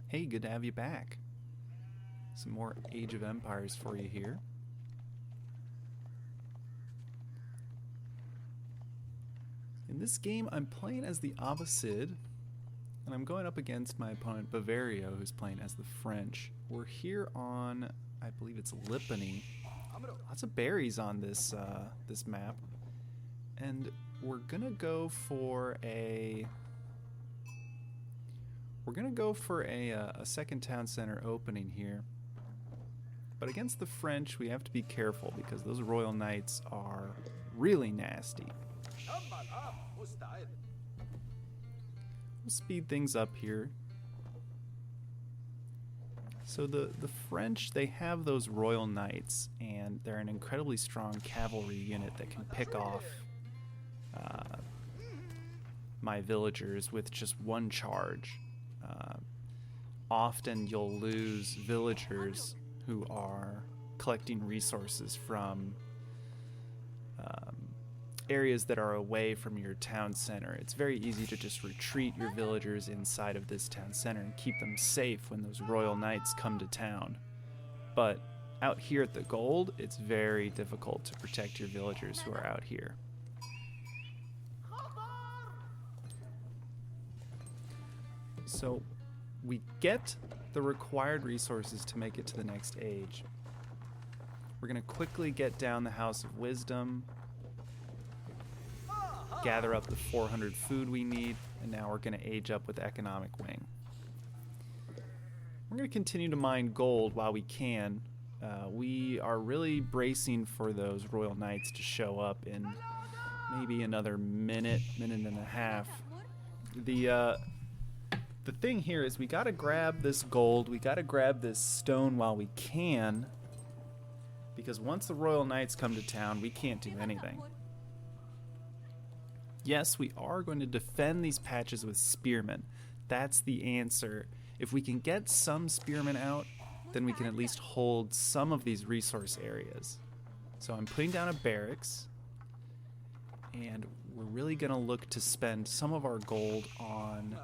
Hey, good to have you back. Some more Age of Empires for you here. In this game, I'm playing as the Abbasid, and I'm going up against my opponent Bavaria, who's playing as the French. We're here on, I believe it's Lipany. Lots of berries on this this map, and we're gonna go for a second town center opening here. But against the French, we have to be careful because those Royal Knights are really nasty. We'll speed things up here. So the French, they have those Royal Knights, and they're an incredibly strong cavalry unit that can pick off my villagers with just one charge. Often you'll lose villagers who are collecting resources from areas that are away from your town center. It's very easy to just retreat your villagers inside of this town center and keep them safe when those Royal Knights come to town. But out here at the Gold, it's very difficult to protect your villagers who are out here. So we get the required resources to make it to the next age. We're going to quickly get down the House of Wisdom, gather up the 400 food we need, and now we're going to age up with Economic Wing. We're going to continue to mine gold while we can. We are really bracing for those Royal Knights to show up in maybe another minute and a half. The thing here is we gotta grab this gold, we gotta grab this stone while we can, because once the Royal Knights come to town, we can't do anything. Yes, we are going to defend these patches with spearmen. That's the answer. If we can get some spearmen out, then we can at least hold some of these resource areas. So I'm putting down a barracks, and we're really gonna look to spend some of our gold on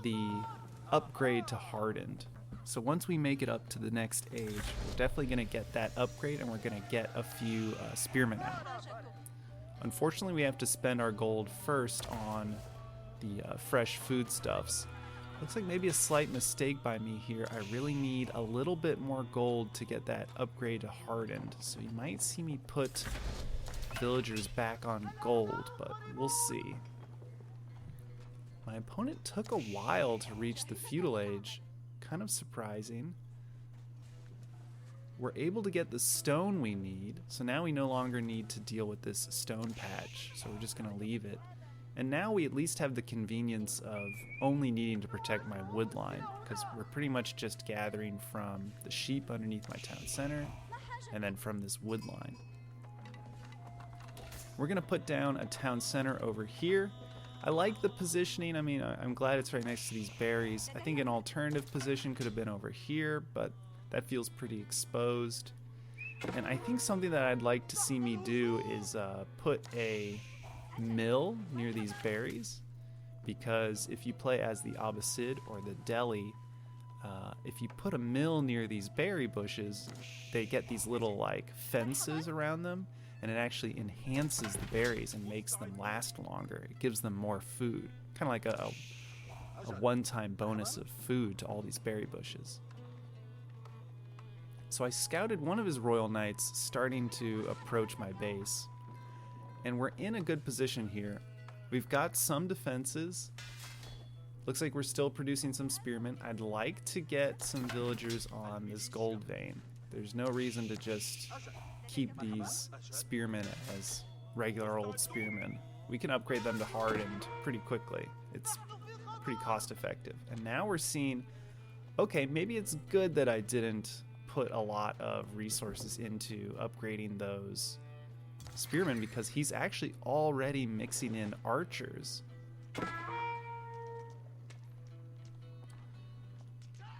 the upgrade to hardened. So once we make it up to the next age, we're definitely going to get that upgrade, and we're going to get a few spearmen out. Unfortunately, we have to spend our gold first on the fresh foodstuffs. Looks like maybe a slight mistake by me here. I really need a little bit more gold to get that upgrade to hardened. So you might see me put villagers back on gold, but we'll see. My opponent took a while to reach the Feudal Age, kind of surprising. We're able to get the stone we need, so now we no longer need to deal with this stone patch, so we're just going to leave it. And now we at least have the convenience of only needing to protect my wood line, because we're pretty much just gathering from the sheep underneath my town center, and then from this wood line. We're going to put down a town center over here. I like the positioning. I mean, I'm glad it's right next to these berries. I think an alternative position could have been over here, but that feels pretty exposed. And I think something that I'd like to see me do is put a mill near these berries, because if you play as the Abbasid or the Delhi, if you put a mill near these berry bushes, they get these little like fences around them, and it actually enhances the berries and makes them last longer. It gives them more food, kind of like a one-time bonus of food to all these berry bushes. So I scouted one of his Royal Knights starting to approach my base, and we're in a good position here. We've got some defenses. Looks like we're still producing some spearmen. I'd like to get some villagers on this gold vein. There's no reason to just keep these spearmen as regular old spearmen. We can upgrade them to hardened pretty quickly. It's pretty cost effective. And now we're seeing, okay, maybe it's good that I didn't put a lot of resources into upgrading those spearmen, because he's actually already mixing in archers.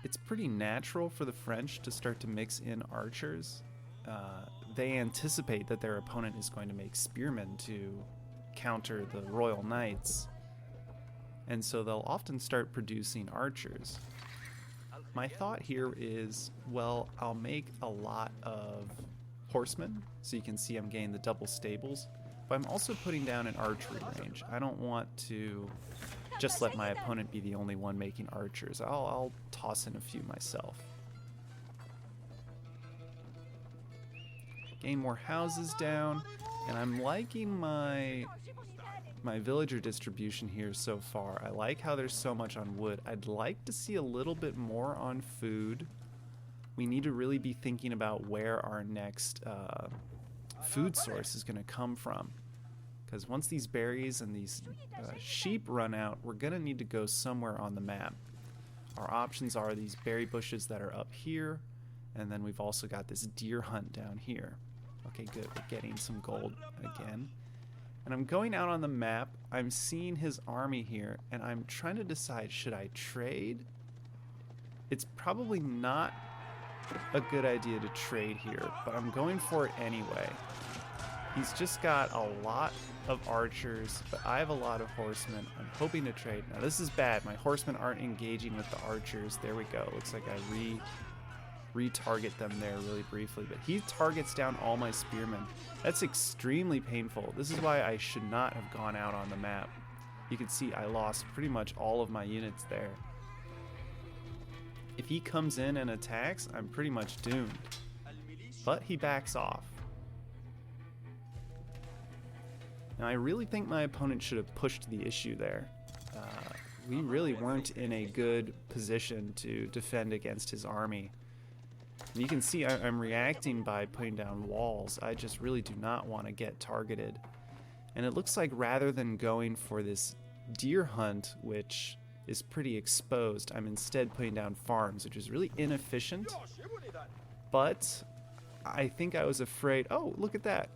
It's pretty natural for the French to start to mix in archers. They anticipate that their opponent is going to make spearmen to counter the Royal Knights. and so they'll often start producing archers. My thought here is, well, I'll make a lot of horsemen, so you can see I'm getting the double stables, but I'm also putting down an archery range. I don't want to just let my opponent be the only one making archers. I'll toss in a few myself. Gain more houses down, and I'm liking my villager distribution here so far. I like how there's so much on wood. I'd like to see a little bit more on food. We need to really be thinking about where our next food source is going to come from. Because once these berries and these sheep run out, we're going to need to go somewhere on the map. Our options are these berry bushes that are up here, and then we've also got this deer hunt down here. Okay, good. We're getting some gold again. And I'm going out on the map. I'm seeing his army here, and I'm trying to decide, should I trade? It's probably not a good idea to trade here, but I'm going for it anyway. He's just got a lot of archers, but I have a lot of horsemen. I'm hoping to trade. Now this is bad. My horsemen aren't engaging with the archers. There we go. Looks like I retarget them there really briefly, but he targets down all my spearmen. That's extremely painful. This is why I should not have gone out on the map. You can see I lost pretty much all of my units there. If he comes in and attacks, I'm pretty much doomed. But he backs off. Now I really think my opponent should have pushed the issue there. We really weren't in a good position to defend against his army. And you can see I'm reacting by putting down walls. I just really do not want to get targeted. And it looks like rather than going for this deer hunt, which is pretty exposed, I'm instead putting down farms, which is really inefficient. But I think I was afraid. Oh, look at that.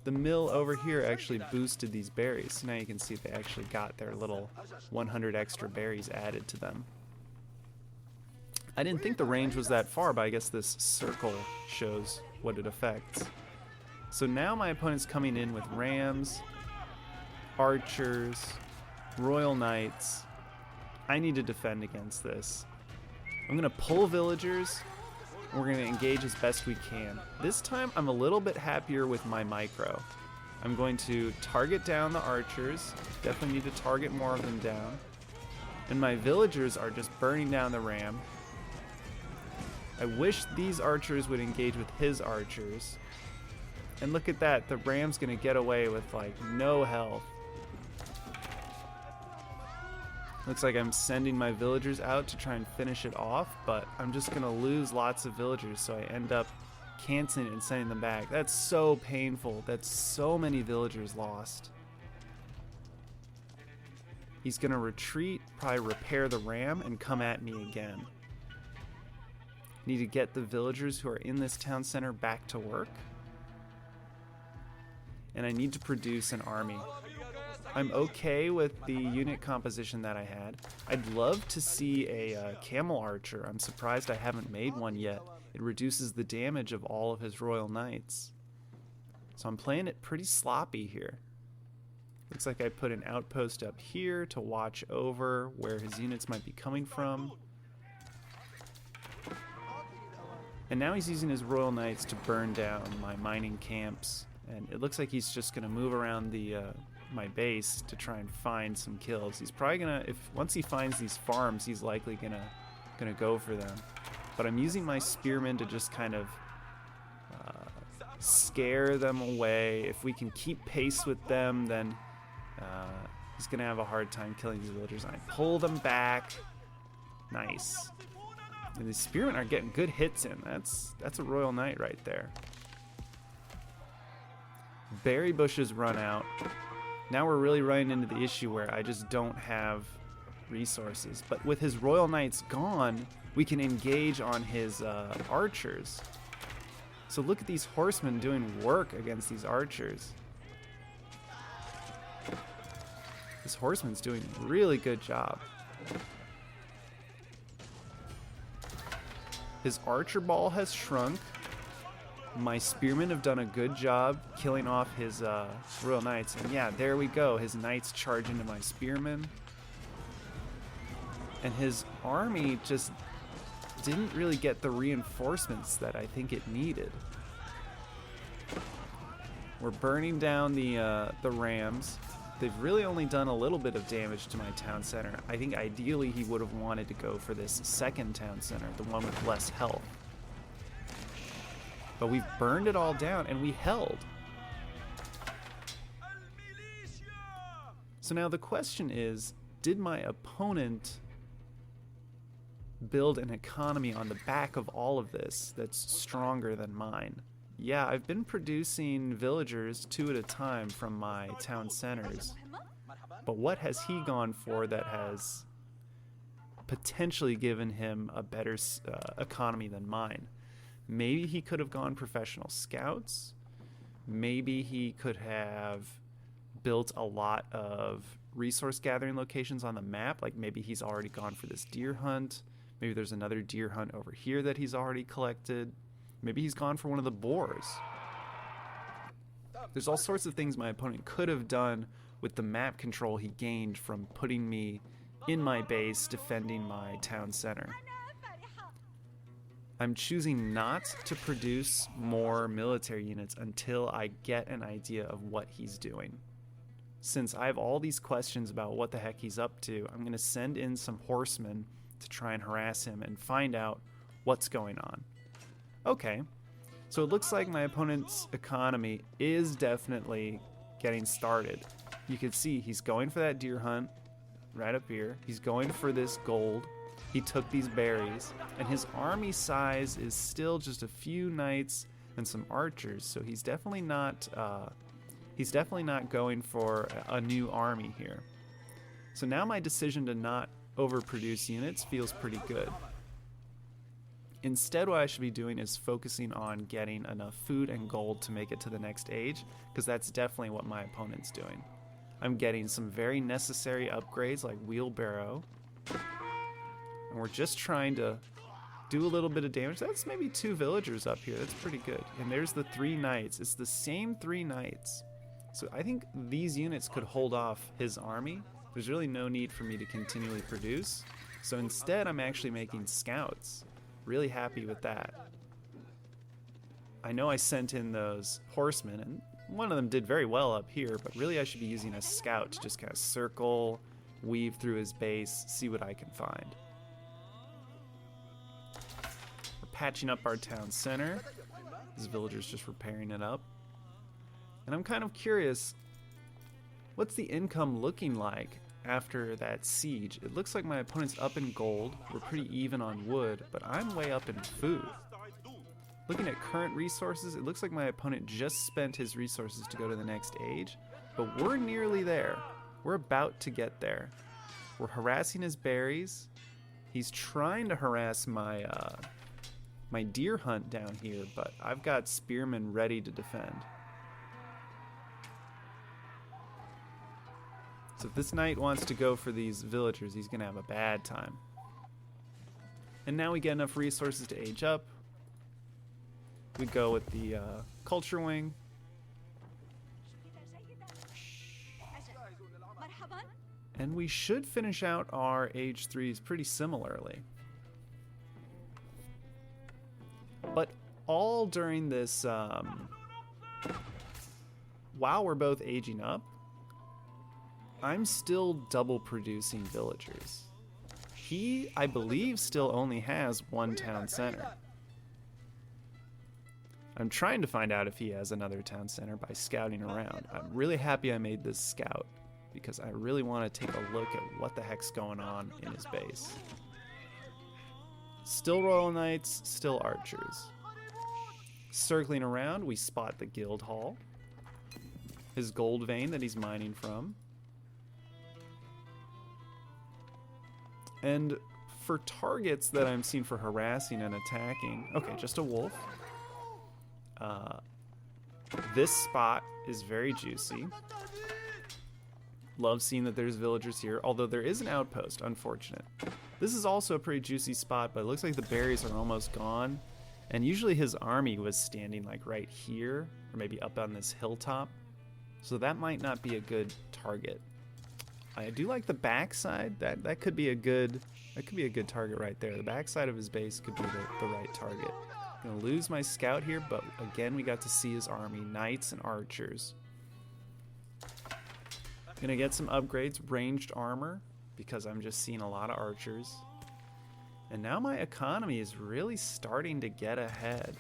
The mill over here actually boosted these berries. So now you can see they actually got their little 100 extra berries added to them. I didn't think the range was that far, but I guess this circle shows what it affects. So now my opponent's coming in with rams, archers, royal knights. I need to defend against this. I'm going to pull villagers, and we're going to engage as best we can. This time I'm a little bit happier with my micro. I'm going to target down the archers. Definitely need to target more of them down. And my villagers are just burning down the ram. I wish these archers would engage with his archers. And look at that, the ram's gonna get away with like no health. Looks like I'm sending my villagers out to try and finish it off, but I'm just gonna lose lots of villagers, so I end up canceling it and sending them back. That's so painful. That's so many villagers lost. He's gonna retreat, probably repair the ram, and come at me again. Need to get the villagers who are in this town center back to work. And I need to produce an army. I'm okay with the unit composition that I had. I'd love to see a camel archer. I'm surprised I haven't made one yet. It reduces the damage of all of his royal knights. So I'm playing it pretty sloppy here. Looks like I put an outpost up here to watch over where his units might be coming from. And now he's using his royal knights to burn down my mining camps. And it looks like he's just going to move around the my base to try and find some kills. He's probably going to, once he finds these farms, he's likely going to go for them. But I'm using my spearmen to just kind of scare them away. If we can keep pace with them, then he's going to have a hard time killing these villagers. And I pull them back. Nice. And the spearmen are getting good hits in. That's a royal knight right there. Berry bushes run out. Now we're really running into the issue where I just don't have resources. But with his royal knights gone, we can engage on his archers. So look at these horsemen doing work against these archers. This horseman's doing a really good job. His archer ball has shrunk. My spearmen have done a good job killing off his royal knights. And yeah, there we go. His knights charge into my spearmen. And his army just didn't really get the reinforcements that I think it needed. We're burning down the rams. They've really only done a little bit of damage to my town center. I think ideally he would have wanted to go for this second town center, the one with less health. But we've burned it all down and we held. So now the question is, did my opponent build an economy on the back of all of this that's stronger than mine? Yeah, I've been producing villagers 2 at a time from my town centers. But what has he gone for that has potentially given him a better economy than mine? Maybe he could have gone professional scouts. Maybe he could have built a lot of resource gathering locations on the map. Like maybe he's already gone for this deer hunt. Maybe there's another deer hunt over here that he's already collected. Maybe he's gone for one of the boars. There's all sorts of things my opponent could have done with the map control he gained from putting me in my base defending my town center. I'm choosing not to produce more military units until I get an idea of what he's doing. Since I have all these questions about what the heck he's up to, I'm going to send in some horsemen to try and harass him and find out what's going on. Okay, so it looks like my opponent's economy is definitely getting started. You can see he's going for that deer hunt right up here. He's going for this gold. He took these berries, and his army size is still just a few knights and some archers. So he's definitely not going for a new army here. So now my decision to not overproduce units feels pretty good. Instead, what I should be doing is focusing on getting enough food and gold to make it to the next age, because that's definitely what my opponent's doing. I'm getting some very necessary upgrades like wheelbarrow, and we're just trying to do a little bit of damage. That's maybe 2 villagers up here. That's pretty good. And there's the 3 knights. It's the same 3 knights. So I think these units could hold off his army. There's really no need for me to continually produce. So instead, I'm actually making scouts. Really happy with that. I know I sent in those horsemen, and one of them did very well up here, but really I should be using a scout to just kind of circle, weave through his base, see what I can find. We're patching up our town center. This villager's just repairing it up. And I'm kind of curious, what's the income looking like after that siege? It looks like my opponent's up in gold. We're pretty even on wood, but I'm way up in food. Looking at current resources, it looks like my opponent just spent his resources to go to the next age, but we're nearly there. We're about to get there. We're harassing his berries. He's trying to harass my my deer hunt down here, but I've got spearmen ready to defend. So if this knight wants to go for these villagers, he's going to have a bad time. And now we get enough resources to age up. We go with the culture wing. And we should finish out our age 3s pretty similarly. But all during this, while we're both aging up, I'm still double producing villagers. He, I believe, still only has 1 town center. I'm trying to find out if he has another town center by scouting around. I'm really happy I made this scout because I really want to take a look at what the heck's going on in his base. Still Royal Knights, still archers. Circling around, we spot the guild hall. His gold vein that he's mining from. And for targets that I'm seeing for harassing and attacking, okay, just a wolf. This spot is very juicy. Love seeing that there's villagers here, although there is an outpost, unfortunate. This is also a pretty juicy spot, but it looks like the berries are almost gone. And usually his army was standing like right here, or maybe up on this hilltop. So that might not be a good target. I do like the backside. That could be a good That could be a good target right there. The backside of his base could be the right target. I'm gonna lose my scout here, but again, we got to see his army, knights and archers. Gonna get some upgrades, ranged armor, because I'm just seeing a lot of archers. And now my economy is really starting to get ahead.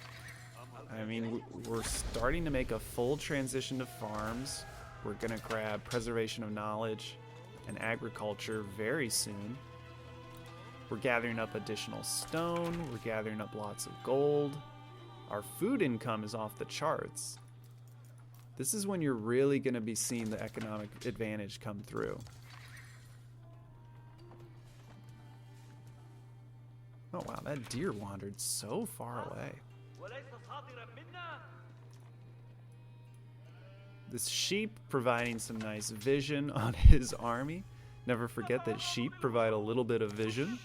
I mean, we're starting to make a full transition to farms. We're gonna grab preservation of knowledge and agriculture very soon. We're gathering up additional stone. We're gathering up lots of gold. Our food income is off the charts. This is when you're really gonna be seeing the economic advantage come through. Oh wow, that deer wandered so far away. This sheep providing some nice vision on his army. Never forget that sheep provide a little bit of vision.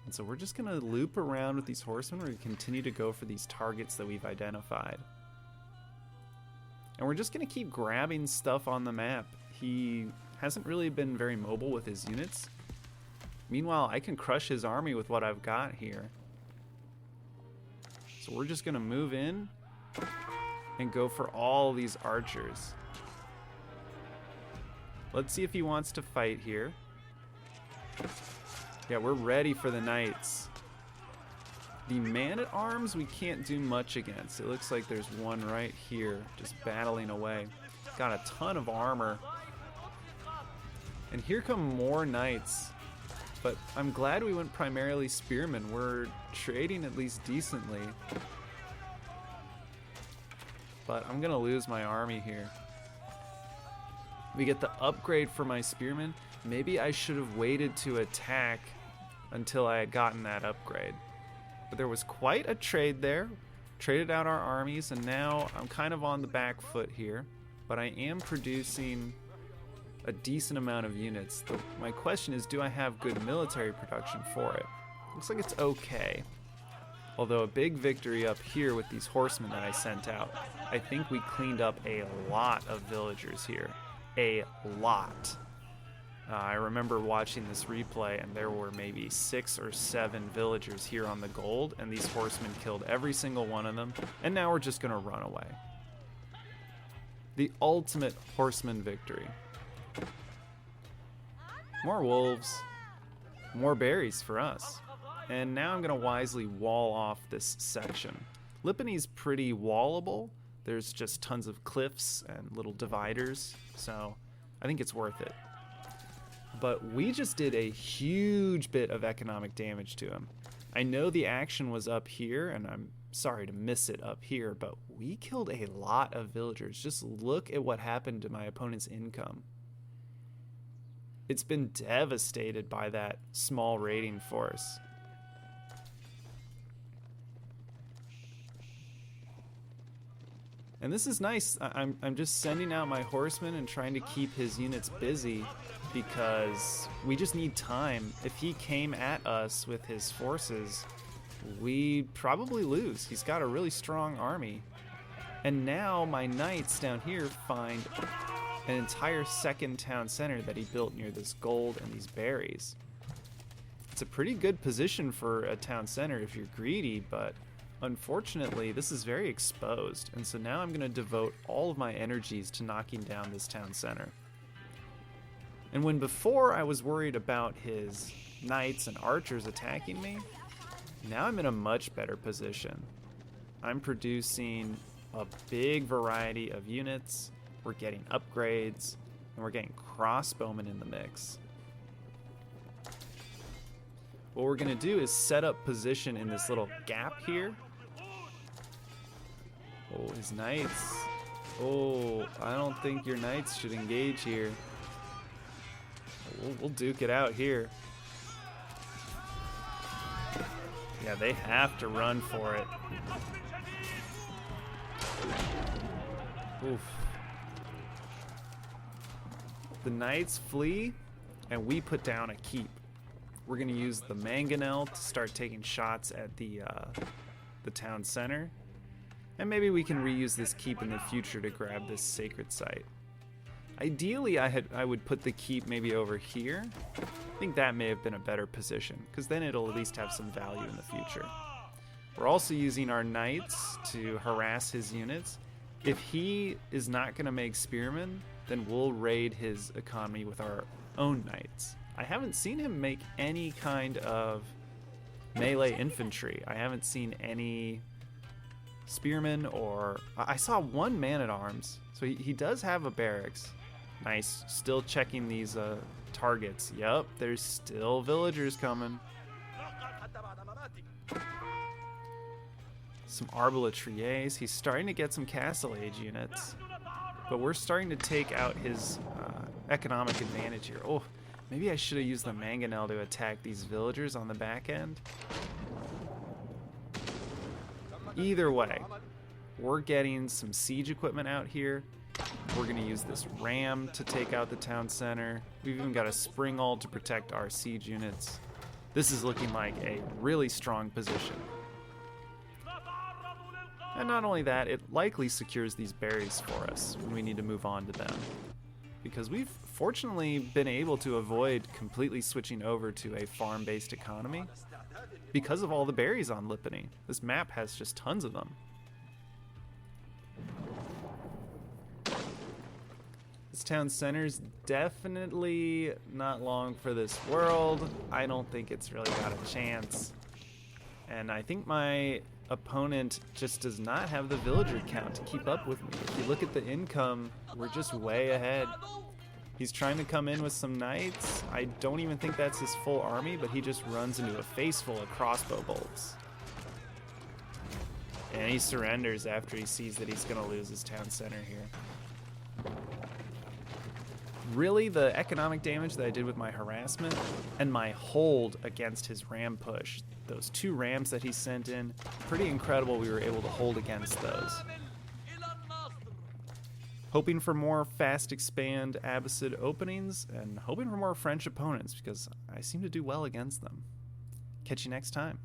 And so we're just gonna loop around with these horsemen. We're gonna continue to go for these targets that we've identified. And we're just gonna keep grabbing stuff on the map. He hasn't really been very mobile with his units. Meanwhile, I can crush his army with what I've got here. So we're just gonna move in and go for all these archers. Let's see if he wants to fight here. Yeah, we're ready for the knights. The man-at-arms we can't do much against. It looks like there's one right here, just battling away. Got a ton of armor. And here come more knights. But I'm glad we went primarily spearmen. We're trading at least decently. But I'm gonna lose my army here. We get the upgrade for my spearmen. Maybe I should have waited to attack until I had gotten that upgrade. But there was quite a trade there. Traded out our armies, and now I'm kind of on the back foot here. But I am producing a decent amount of units. My question is, do I have good military production for it? Looks like it's okay. Although a big victory up here with these horsemen that I sent out. I think we cleaned up a lot of villagers here. A lot. I remember watching this replay, and there were maybe 6 or 7 villagers here on the gold, and these horsemen killed every single one of them, and now we're just gonna run away. The ultimate horseman victory. More wolves, more berries for us. And now I'm gonna wisely wall off this section. Lipany's pretty wallable. There's just tons of cliffs and little dividers, so I think it's worth it. But we just did a huge bit of economic damage to him. I know the action was up here, and I'm sorry to miss it up here, but we killed a lot of villagers. Just look at what happened to my opponent's income. It's been devastated by that small raiding force. And this is nice. I'm just sending out my horsemen and trying to keep his units busy because we just need time. If he came at us with his forces, we'd probably lose. He's got a really strong army. And now my knights down here find an entire second town center that he built near this gold and these berries. It's a pretty good position for a town center if you're greedy, but unfortunately, this is very exposed, and so now I'm going to devote all of my energies to knocking down this town center. And when before I was worried about his knights and archers attacking me, now I'm in a much better position. I'm producing a big variety of units, we're getting upgrades, and we're getting crossbowmen in the mix. What we're going to do is set up position in this little gap here. Oh, his knights. Oh, I don't think your knights should engage here. We'll duke it out here. Yeah, they have to run for it. Oof. The knights flee, and we put down a keep. We're going to use the mangonel to start taking shots at the town center. And maybe we can reuse this keep in the future to grab this sacred site. Ideally, I would put the keep maybe over here. I think that may have been a better position, because then it'll at least have some value in the future. We're also using our knights to harass his units. If he is not going to make spearmen, then we'll raid his economy with our own knights. I haven't seen him make any kind of melee infantry. I haven't seen any spearmen, or I saw one man-at-arms, so he does have a barracks. Nice. Still checking these targets. Yep, there's still villagers coming. Some arbaletriers. He's starting to get some castle age units, but we're starting to take out his economic advantage here. Oh, maybe I should have used the mangonel to attack these villagers on the back end. Either way, we're getting some siege equipment out here. We're going to use this ram to take out the town center. We've even got a spring ult to protect our siege units. This is looking like a really strong position. And not only that, it likely secures these berries for us when we need to move on to them. Because we've fortunately been able to avoid completely switching over to a farm-based economy because of all the berries on Lipany. This map has just tons of them. This town center's definitely not long for this world. I don't think it's really got a chance. And I think my opponent just does not have the villager count to keep up with me. If you look at the income, we're just way ahead. He's trying to come in with some knights. I don't even think that's his full army, but he just runs into a face full of crossbow bolts. And he surrenders after he sees that he's going to lose his town center here. Really, the economic damage that I did with my harassment and my hold against his ram push, those 2 rams that he sent in, pretty incredible we were able to hold against those. Hoping for more fast expand Abbasid openings, and hoping for more French opponents, because I seem to do well against them. Catch you next time.